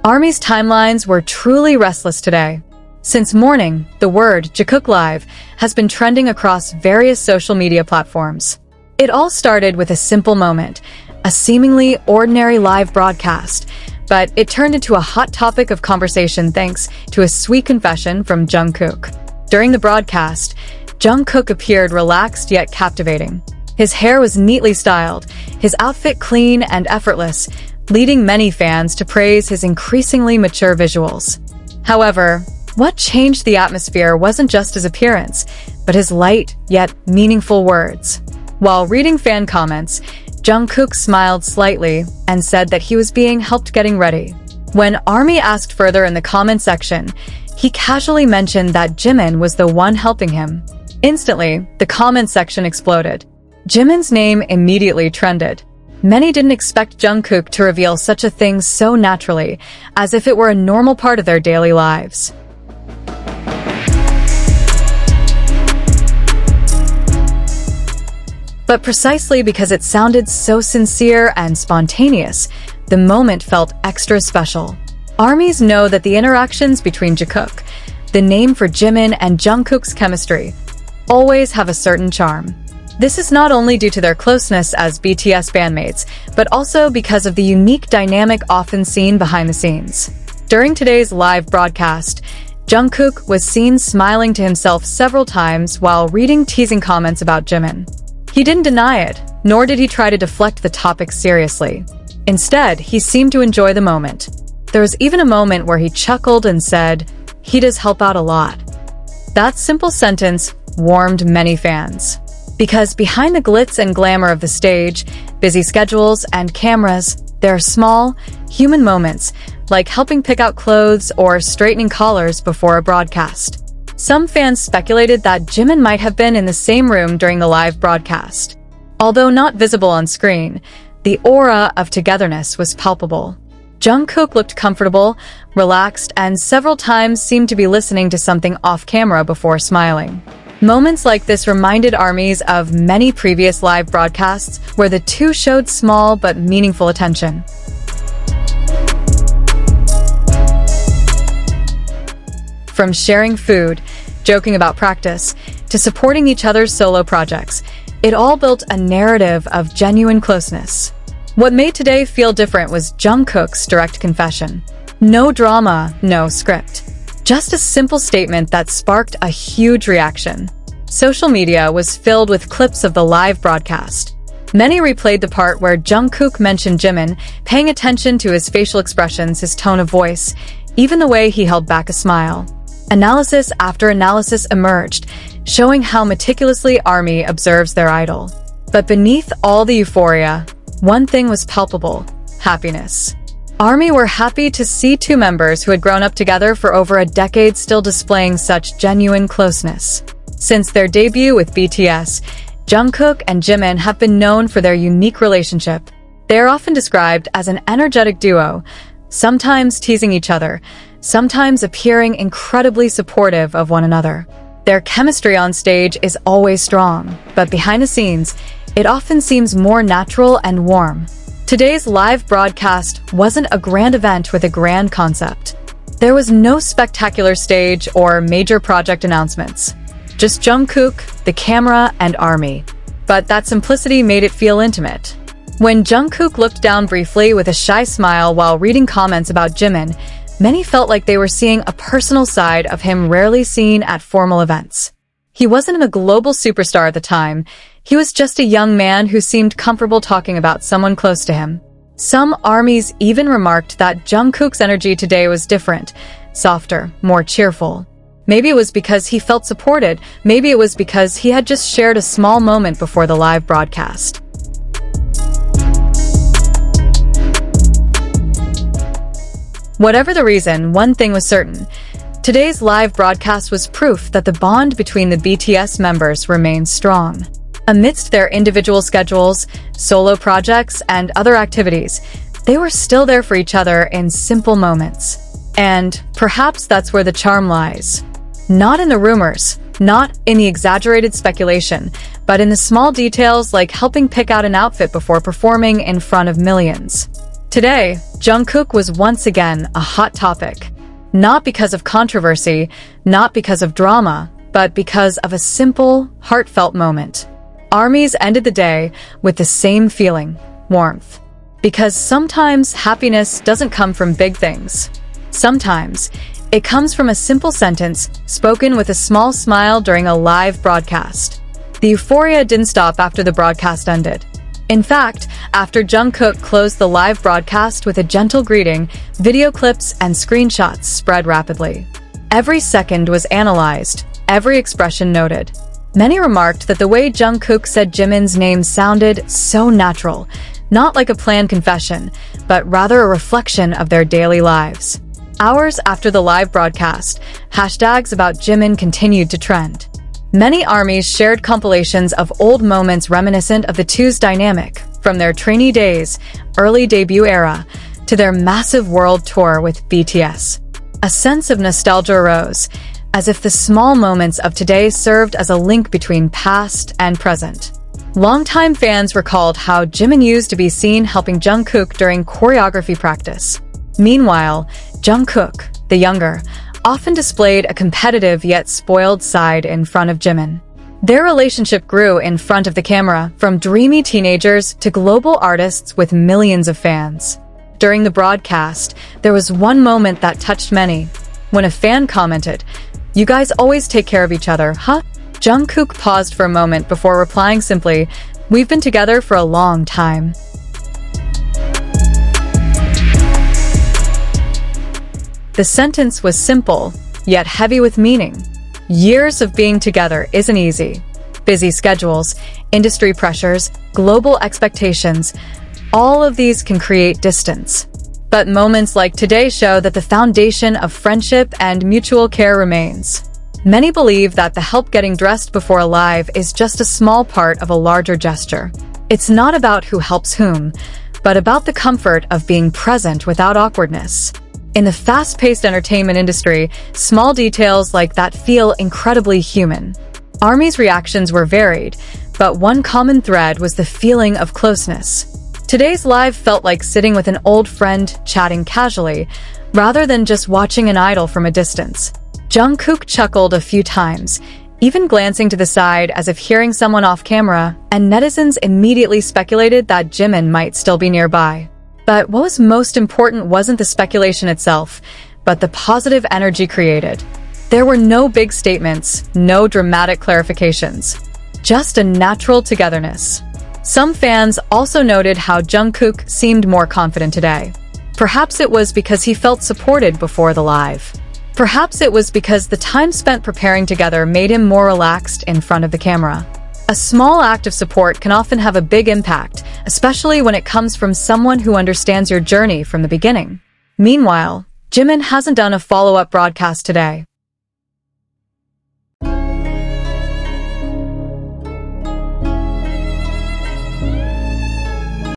ARMY's timelines were truly restless today. Since morning, the word Jikook Live has been trending across various social media platforms. It all started with a simple moment, a seemingly ordinary live broadcast, but it turned into a hot topic of conversation thanks to a sweet confession from Jungkook. During the broadcast, Jungkook appeared relaxed yet captivating. His hair was neatly styled, his outfit clean and effortless, leading many fans to praise his increasingly mature visuals. However, what changed the atmosphere wasn't just his appearance, but his light yet meaningful words. While reading fan comments, Jungkook smiled slightly and said that he was being helped getting ready. When ARMY asked further in the comment section, he casually mentioned that Jimin was the one helping him. Instantly, the comment section exploded. Jimin's name immediately trended. Many didn't expect Jungkook to reveal such a thing so naturally, as if it were a normal part of their daily lives. But precisely because it sounded so sincere and spontaneous, the moment felt extra special. ARMYs know that the interactions between Jikook, the name for Jimin and Jungkook's chemistry, always have a certain charm. This is not only due to their closeness as BTS bandmates, but also because of the unique dynamic often seen behind the scenes. During today's live broadcast, Jungkook was seen smiling to himself several times while reading teasing comments about Jimin. He didn't deny it, nor did he try to deflect the topic seriously. Instead, he seemed to enjoy the moment. There was even a moment where he chuckled and said, "He does help out a lot." That simple sentence warmed many fans. Because behind the glitz and glamour of the stage, busy schedules, and cameras, there are small, human moments, like helping pick out clothes or straightening collars before a broadcast. Some fans speculated that Jimin might have been in the same room during the live broadcast. Although not visible on screen, the aura of togetherness was palpable. Jungkook looked comfortable, relaxed, and several times seemed to be listening to something off-camera before smiling. Moments like this reminded ARMYs of many previous live broadcasts where the two showed small but meaningful attention. From sharing food, joking about practice, to supporting each other's solo projects, it all built a narrative of genuine closeness. What made today feel different was Jungkook's direct confession. No drama, no script. Just a simple statement that sparked a huge reaction. Social media was filled with clips of the live broadcast. Many replayed the part where Jungkook mentioned Jimin, paying attention to his facial expressions, his tone of voice, even the way he held back a smile. Analysis after analysis emerged, showing how meticulously ARMY observes their idol. But beneath all the euphoria, one thing was palpable: happiness. ARMY were happy to see two members who had grown up together for over a decade still displaying such genuine closeness. Since their debut with BTS, Jungkook and Jimin have been known for their unique relationship. They are often described as an energetic duo, sometimes teasing each other, sometimes appearing incredibly supportive of one another. Their chemistry on stage is always strong, but behind the scenes, it often seems more natural and warm. Today's live broadcast wasn't a grand event with a grand concept. There was no spectacular stage or major project announcements. Just Jungkook, the camera, and ARMY. But that simplicity made it feel intimate. When Jungkook looked down briefly with a shy smile while reading comments about Jimin, many felt like they were seeing a personal side of him rarely seen at formal events. He wasn't a global superstar at the time. He was just a young man who seemed comfortable talking about someone close to him. Some ARMYs even remarked that Jungkook's energy today was different, softer, more cheerful. Maybe it was because he felt supported, maybe it was because he had just shared a small moment before the live broadcast. Whatever the reason, one thing was certain. Today's live broadcast was proof that the bond between the BTS members remains strong. Amidst their individual schedules, solo projects, and other activities, they were still there for each other in simple moments. And perhaps that's where the charm lies. Not in the rumors, not in the exaggerated speculation, but in the small details like helping pick out an outfit before performing in front of millions. Today, Jungkook was once again a hot topic. Not because of controversy, not because of drama, but because of a simple, heartfelt moment. ARMYs ended the day with the same feeling, warmth. Because sometimes happiness doesn't come from big things. Sometimes it comes from a simple sentence spoken with a small smile during a live broadcast. The euphoria didn't stop after the broadcast ended. In fact, after Jungkook closed the live broadcast with a gentle greeting, video clips and screenshots spread rapidly. Every second was analyzed, every expression noted. Many remarked that the way Jungkook said Jimin's name sounded so natural, not like a planned confession, but rather a reflection of their daily lives. Hours after the live broadcast, hashtags about Jimin continued to trend. Many ARMYs shared compilations of old moments reminiscent of the two's dynamic, from their trainee days, early debut era, to their massive world tour with BTS. A sense of nostalgia arose, as if the small moments of today served as a link between past and present. Longtime fans recalled how Jimin used to be seen helping Jungkook during choreography practice. Meanwhile, Jungkook, the younger, often displayed a competitive yet spoiled side in front of Jimin. Their relationship grew in front of the camera, from dreamy teenagers to global artists with millions of fans. During the broadcast, there was one moment that touched many. When a fan commented, "You guys always take care of each other, huh?" Jungkook paused for a moment before replying simply, "We've been together for a long time." The sentence was simple, yet heavy with meaning. Years of being together isn't easy. Busy schedules, industry pressures, global expectations, all of these can create distance. But moments like today show that the foundation of friendship and mutual care remains. Many believe that the help getting dressed before a live is just a small part of a larger gesture. It's not about who helps whom, but about the comfort of being present without awkwardness. In the fast-paced entertainment industry, small details like that feel incredibly human. ARMY's reactions were varied, but one common thread was the feeling of closeness. Today's live felt like sitting with an old friend chatting casually, rather than just watching an idol from a distance. Jungkook chuckled a few times, even glancing to the side as if hearing someone off camera, and netizens immediately speculated that Jimin might still be nearby. But what was most important wasn't the speculation itself, but the positive energy created. There were no big statements, no dramatic clarifications, just a natural togetherness. Some fans also noted how Jungkook seemed more confident today. Perhaps it was because he felt supported before the live. Perhaps it was because the time spent preparing together made him more relaxed in front of the camera. A small act of support can often have a big impact, especially when it comes from someone who understands your journey from the beginning. Meanwhile, Jimin hasn't done a follow-up broadcast today.